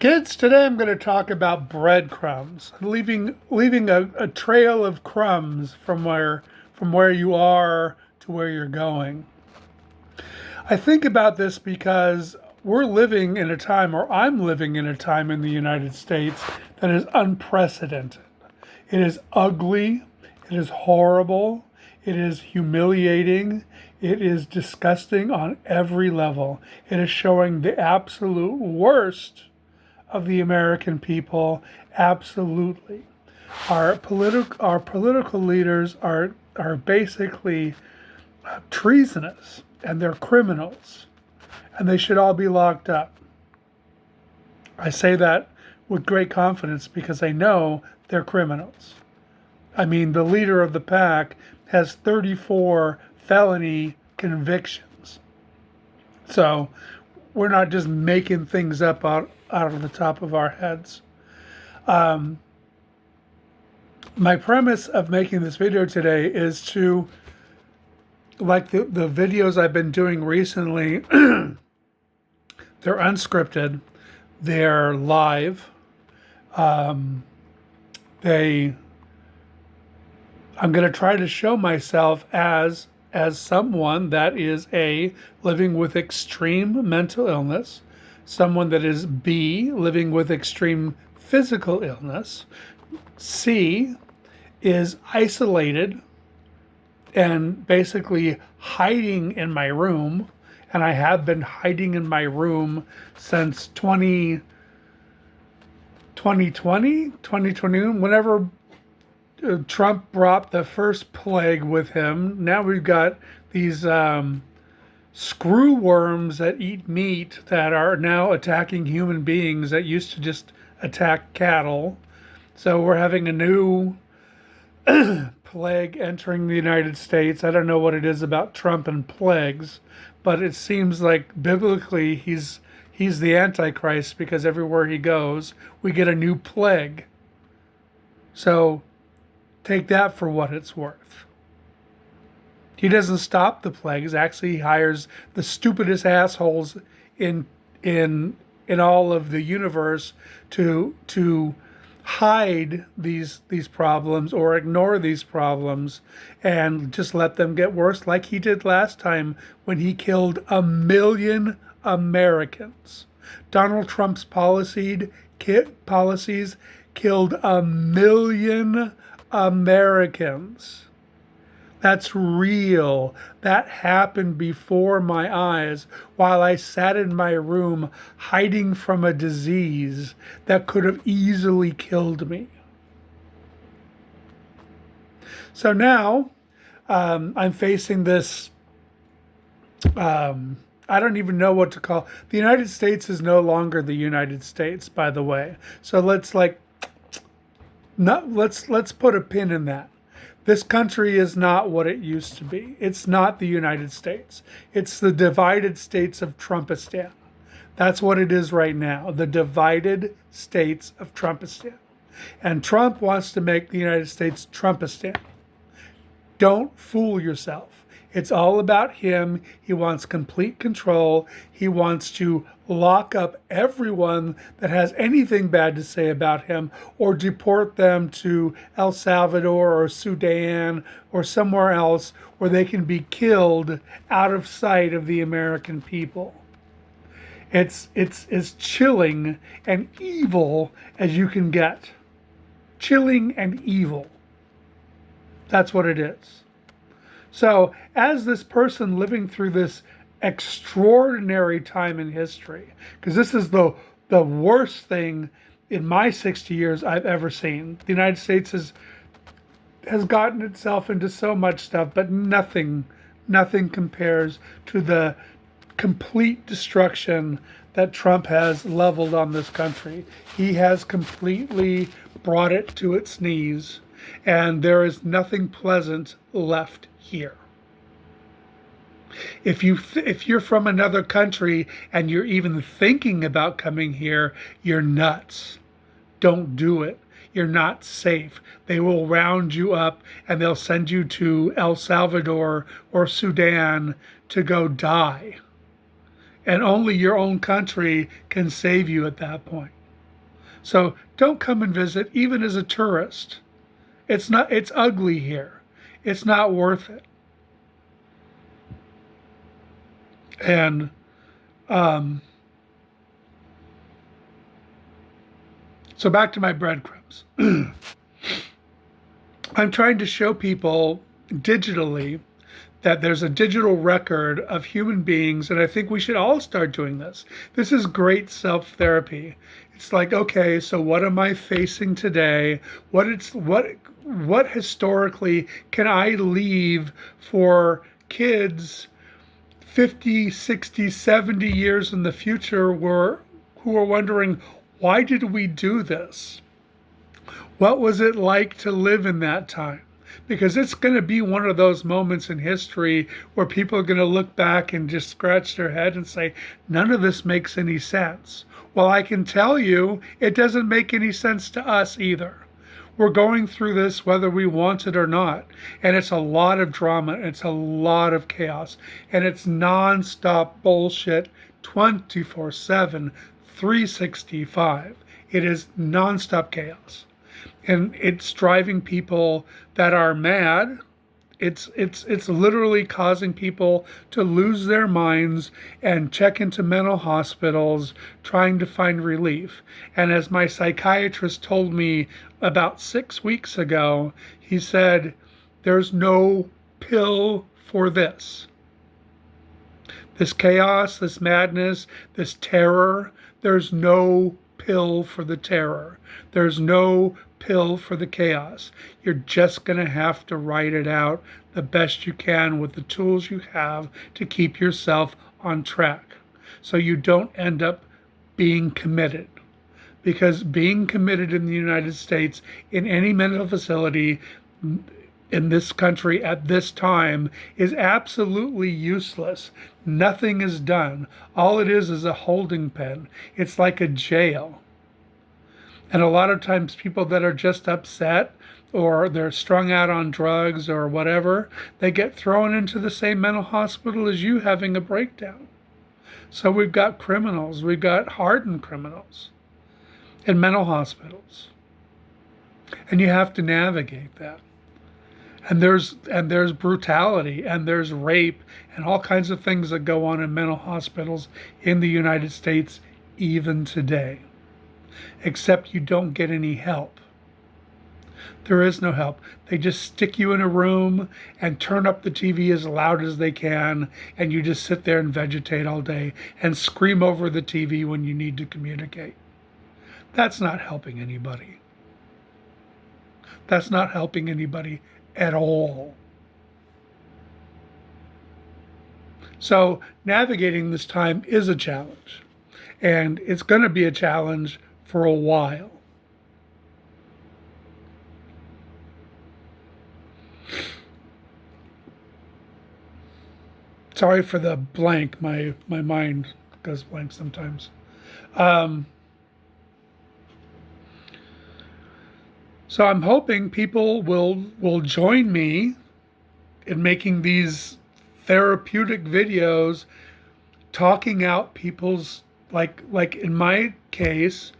Kids, today I'm going to talk about breadcrumbs, leaving a trail of crumbs from where you are to where you're going. I think about this because we're living in a time, or I'm living in a time in the United States that is unprecedented. It is ugly, it is horrible, it is humiliating, it is disgusting on every level. It is showing the absolute worst of the American people, absolutely. Our political leaders are basically treasonous, and they're criminals, and they should all be locked up. I say that with great confidence because I know they're criminals. I mean, the leader of the pack has 34 felony convictions. So we're not just making things up out of the top of our heads. My premise of making this video today is to, like the videos I've been doing recently, they're unscripted, they're live, they I'm going to try to show myself as someone that is living with extreme mental illness, someone that is B, living with extreme physical illness, C, is isolated and basically hiding in my room, and I have been hiding in my room since 2021, whenever Trump brought the first plague with him. Now we've got these screw worms that eat meat that are now attacking human beings that used to just attack cattle. So we're having a new plague entering the United States. I don't know what it is about Trump and plagues, but it seems like biblically he's the Antichrist, because everywhere he goes, we get a new plague. So take that for what it's worth. He doesn't stop the plagues. Actually, he hires the stupidest assholes in all of the universe to hide these problems or ignore these problems and just let them get worse, like he did last time when he killed 1 million Americans. Donald Trump's policies killed 1 million Americans. That's real. That happened before my eyes while I sat in my room hiding from a disease that could have easily killed me. So now I'm facing this, I don't even know what to call. The United States is no longer the United States, by the way. So let's put a pin in that. This country is not what it used to be. It's not the United States. It's the divided states of Trumpistan. That's what it is right now, the divided states of Trumpistan. And Trump wants to make the United States Trumpistan. Don't fool yourself. It's all about him. He wants complete control. He wants to lock up everyone that has anything bad to say about him, or deport them to El Salvador or Sudan or somewhere else where they can be killed out of sight of the American people. It's as chilling and evil as you can get. Chilling and evil. That's what it is. So, as this person living through this extraordinary time in history, because this is the worst thing in my 60 years I've ever seen. The United States has gotten itself into so much stuff, but nothing compares to the complete destruction that Trump has leveled on this country. He has completely brought it to its knees, and there is nothing pleasant left here. If you're from another country and you're even thinking about coming here, you're nuts. Don't do it. You're not safe. They will round you up and they'll send you to El Salvador or Sudan to go die. And only your own country can save you at that point. So don't come and visit, even as a tourist. It's ugly here. It's not worth it. And so back to my breadcrumbs. I'm trying to show people digitally that there's a digital record of human beings, and I think we should all start doing this. This is great self-therapy. It's like, okay, so what am I facing today? What historically can I leave for kids 50, 60, 70 years in the future who are wondering, why did we do this? What was it like to live in that time? Because it's going to be one of those moments in history where people are going to look back and just scratch their head and say, none of this makes any sense. Well, I can tell you, it doesn't make any sense to us either. We're going through this whether we want it or not. And it's a lot of drama. It's a lot of chaos. And it's nonstop bullshit 24/7, 365. It is nonstop chaos. And it's driving people that are mad. It's literally causing people to lose their minds and check into mental hospitals trying to find relief. And as my psychiatrist told me about 6 weeks ago, he said, there's no pill for this. This chaos, this madness, this terror, there's no pill for the terror. There's no pill for the chaos. You're just going to have to write it out the best you can with the tools you have to keep yourself on track so you don't end up being committed. Because being committed in the United States in any mental facility in this country at this time is absolutely useless. Nothing is done. All it is a holding pen. It's like a jail. And a lot of times people that are just upset or they're strung out on drugs or whatever, they get thrown into the same mental hospital as you having a breakdown. So we've got criminals, we've got hardened criminals in mental hospitals. And you have to navigate that. And there's brutality and there's rape and all kinds of things that go on in mental hospitals in the United States even today. Except you don't get any help. There is no help. They just stick you in a room and turn up the TV as loud as they can, and you just sit there and vegetate all day and scream over the TV when you need to communicate. That's not helping anybody. That's not helping anybody at all. So navigating this time is a challenge, and it's going to be a challenge for a while. Sorry for the blank. My mind goes blank sometimes. So I'm hoping people will join me in making these therapeutic videos, talking out people's like in my case.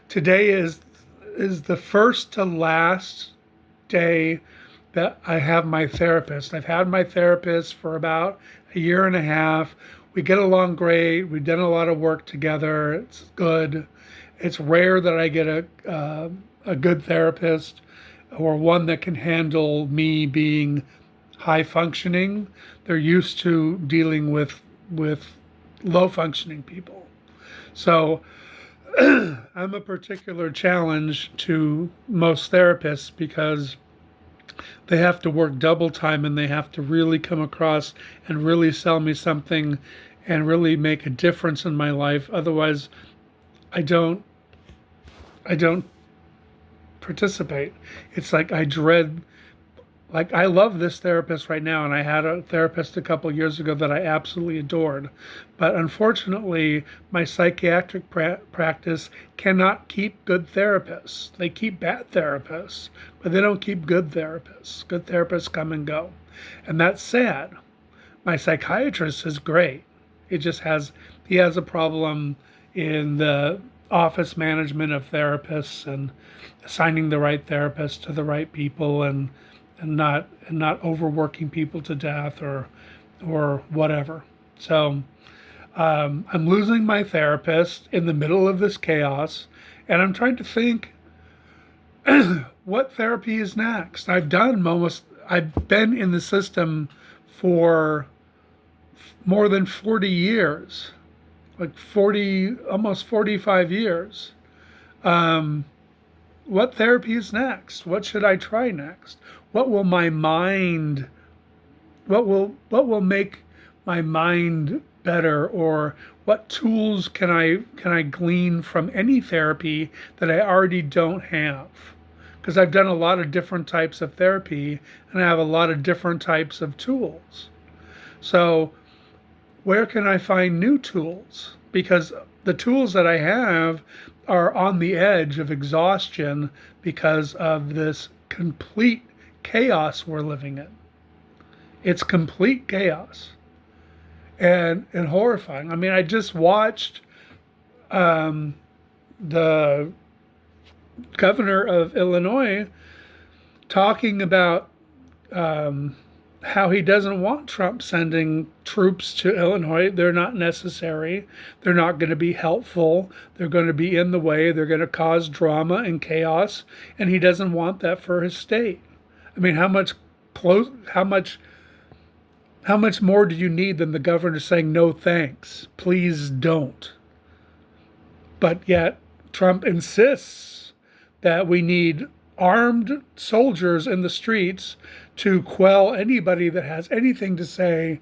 Today is the first to last day that I have my therapist. I've had my therapist for about a year and a half. We get along great. We've done a lot of work together. It's good. It's rare that I get a good therapist or one that can handle me being high functioning. They're used to dealing with low functioning people. So I'm a particular challenge to most therapists because they have to work double time and they have to really come across and really sell me something and really make a difference in my life. Otherwise, I don't participate. It's like I dread. Like, I love this therapist right now, and I had a therapist a couple of years ago that I absolutely adored. But unfortunately, my psychiatric practice cannot keep good therapists. They keep bad therapists, but they don't keep good therapists. Good therapists come and go. And that's sad. My psychiatrist is great. He has a problem in the office management of therapists and assigning the right therapist to the right people, and not overworking people to death or whatever. So I'm losing my therapist in the middle of this chaos, and I'm trying to think what therapy is next. I've been in the system for more than 40 years, like 40, almost 45 years. Um, what therapy is next? What should I try next? What will my mind, what will make my mind better, or what tools can I glean from any therapy that I already don't have? Because I've done a lot of different types of therapy and I have a lot of different types of tools. So where can I find new tools? Because the tools that I have are on the edge of exhaustion because of this complete chaos we're living in. It's complete chaos and horrifying. I mean, I just watched the governor of Illinois talking about how he doesn't want Trump sending troops to Illinois. They're not necessary. They're not going to be helpful. They're going to be in the way. They're going to cause drama and chaos, and he doesn't want that for his state. I mean, how much more do you need than the governor saying no thanks? Please don't. But yet Trump insists that we need armed soldiers in the streets to quell anybody that has anything to say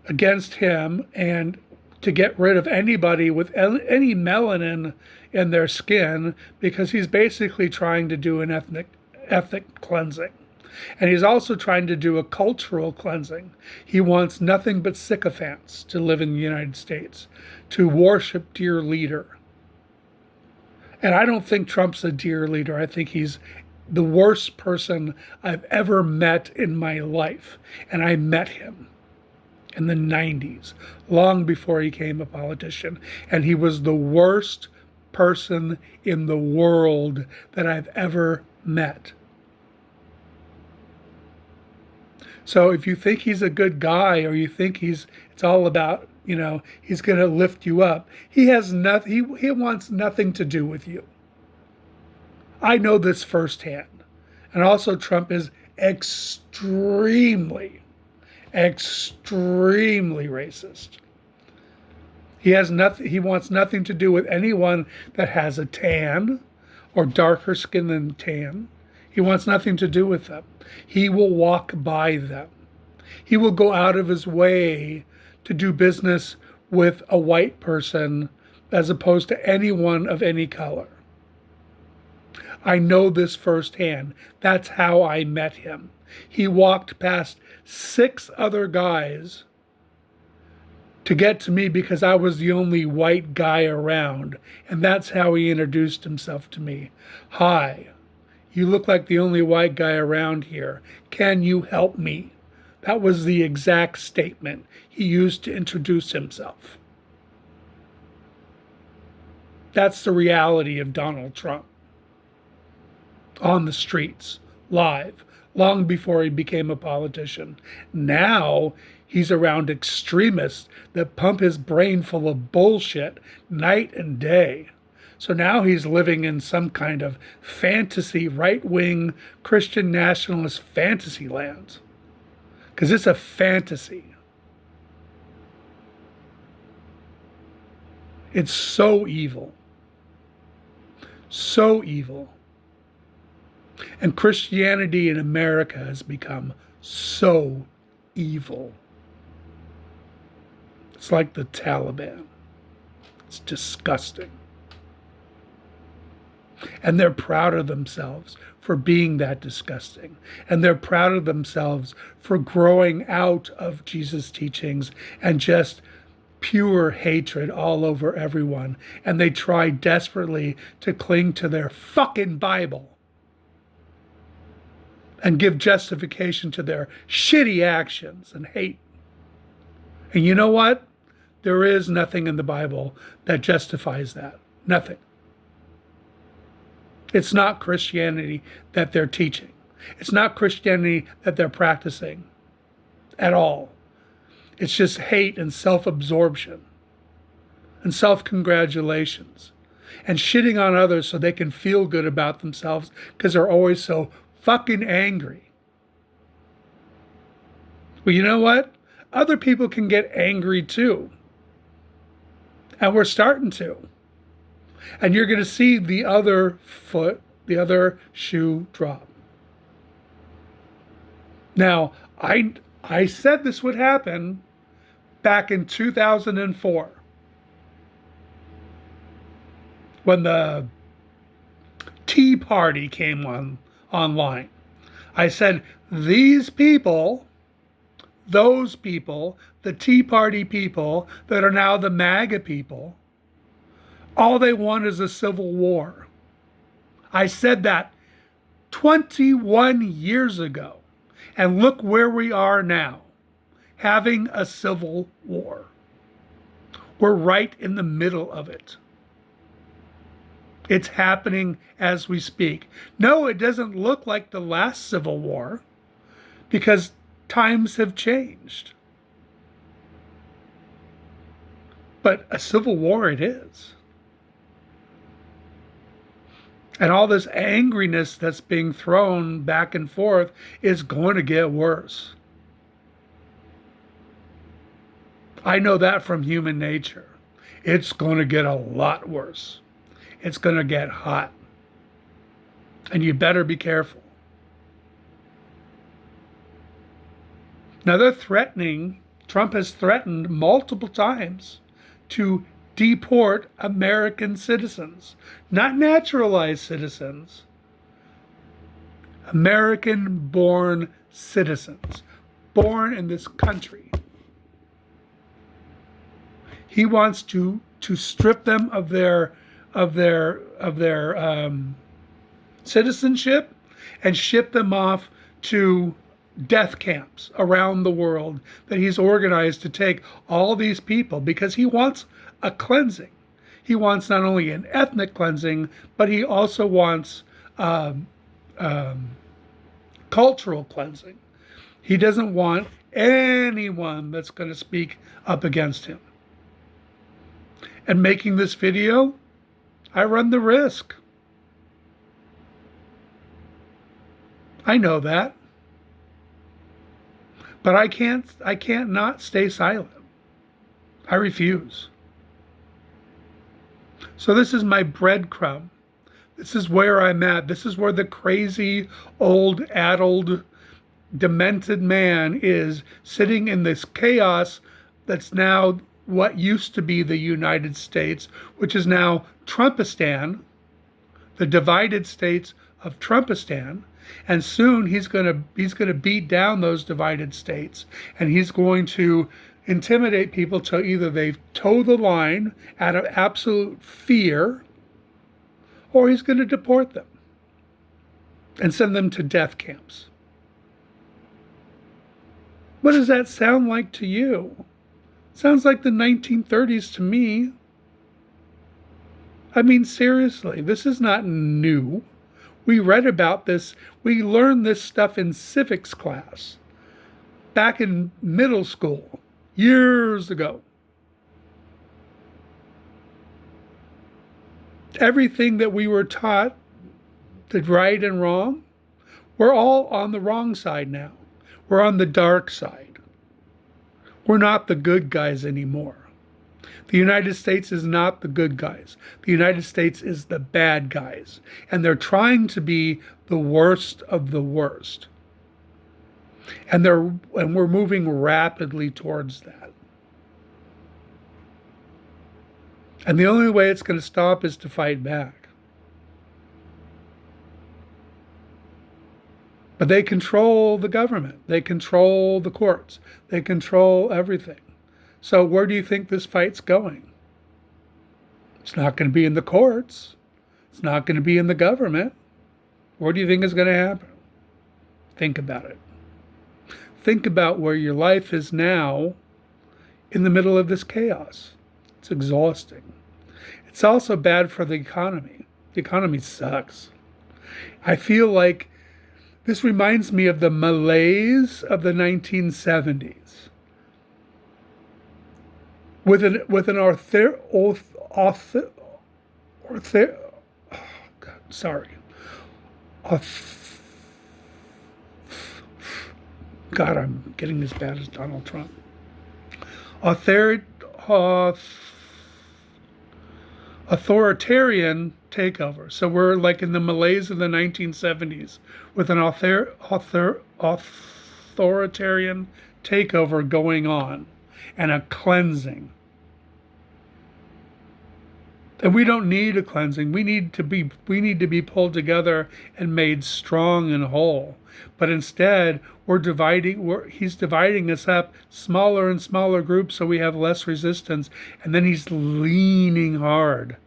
against him, and to get rid of anybody with any melanin in their skin, because he's basically trying to do an ethnic cleansing. And he's also trying to do a cultural cleansing. He wants nothing but sycophants to live in the United States, to worship dear leader. And I don't think Trump's a dear leader. I think he's the worst person I've ever met in my life. And I met him in the 90s, long before he became a politician. And he was the worst person in the world that I've ever met. So if you think he's a good guy, or you think it's all about, he's going to lift you up, he has nothing. He wants nothing to do with you. I know this firsthand. And also, Trump is extremely, extremely racist. He has nothing. He wants nothing to do with anyone that has a tan or darker skin than tan. He wants nothing to do with them. He will walk by them. He will go out of his way to do business with a white person as opposed to anyone of any color. I know this firsthand. That's how I met him. He walked past 6 other guys to get to me because I was the only white guy around. And that's how he introduced himself to me. Hi. You look like the only white guy around here. Can you help me? That was the exact statement he used to introduce himself. That's the reality of Donald Trump. On the streets, live, long before he became a politician. Now he's around extremists that pump his brain full of bullshit night and day. So now he's living in some kind of fantasy, right-wing, Christian nationalist fantasy land. Because it's a fantasy. It's so evil. So evil. And Christianity in America has become so evil. It's like the Taliban. It's disgusting. And they're proud of themselves for being that disgusting. And they're proud of themselves for growing out of Jesus' teachings and just pure hatred all over everyone. And they try desperately to cling to their fucking Bible and give justification to their shitty actions and hate. And you know what? There is nothing in the Bible that justifies that. Nothing. It's not Christianity that they're teaching. It's not Christianity that they're practicing at all. It's just hate and self-absorption and self-congratulations and shitting on others so they can feel good about themselves because they're always so fucking angry. Well, you know what? Other people can get angry too. And we're starting to. And you're going to see the other shoe drop. Now, I said this would happen back in 2004 when the Tea Party came online. I said, these people, those people, the Tea Party people that are now the MAGA people, all they want is a civil war. I said that 21 years ago. And look where we are now, having a civil war. We're right in the middle of it. It's happening as we speak. No, it doesn't look like the last civil war because times have changed. But a civil war it is. And all this angriness that's being thrown back and forth is going to get worse. I know that from human nature. It's going to get a lot worse. It's going to get hot. And you better be careful. Now they're threatening, Trump has threatened multiple times to deport American citizens, not naturalized citizens, American-born citizens, born in this country. He wants to strip them of their citizenship and ship them off to death camps around the world that he's organized to take all these people because he wants a cleansing. He wants not only an ethnic cleansing, but he also wants cultural cleansing. He doesn't want anyone that's going to speak up against him. And making this video, I run the risk. I know that. But I can't not stay silent. I refuse. So this is my breadcrumb. This is where I'm at. This is where the crazy, old, addled, demented man is sitting in this chaos that's now what used to be the United States, which is now Trumpistan, the divided states of Trumpistan. And soon he's going to beat down those divided states, and he's going to intimidate people till either they toe the line out of absolute fear, or he's going to deport them and send them to death camps. What does that sound like to you? Sounds like the 1930s to me. I mean, seriously, this is not new. We read about this. We learned this stuff in civics class back in middle school years ago. Everything that we were taught, the right and wrong, we're all on the wrong side now. We're on the dark side. We're not the good guys anymore. The United States is not the good guys. The United States is the bad guys. And they're trying to be the worst of the worst. And we're moving rapidly towards that. And the only way it's going to stop is to fight back. But they control the government. They control the courts. They control everything. So where do you think this fight's going? It's not going to be in the courts. It's not going to be in the government. Where do you think is going to happen? Think about it. Think about where your life is now in the middle of this chaos. It's exhausting. It's also bad for the economy. The economy sucks. I feel like this reminds me of the malaise of the 1970s. With an sorry. God, I'm getting as bad as Donald Trump. Author, authoritarian takeover. So we're like in the malaise of the 1970s with an authoritarian takeover going on and a cleansing. And we don't need a cleansing. We need to be pulled together and made strong and whole. But instead, he's dividing us up smaller and smaller groups so we have less resistance. And then he's leaning hard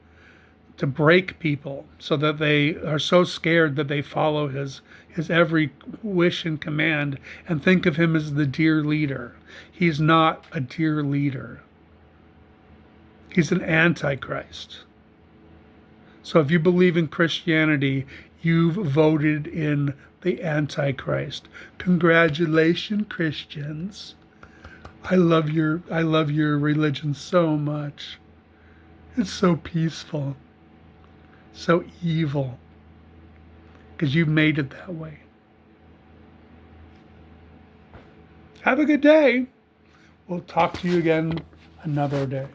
to break people so that they are so scared that they follow his every wish and command and think of him as the dear leader. He's not a dear leader. He's an antichrist. So if you believe in Christianity, you've voted in the Antichrist. Congratulations, Christians. I love your religion so much. It's so peaceful, so evil, because you've made it that way. Have a good day. We'll talk to you again another day.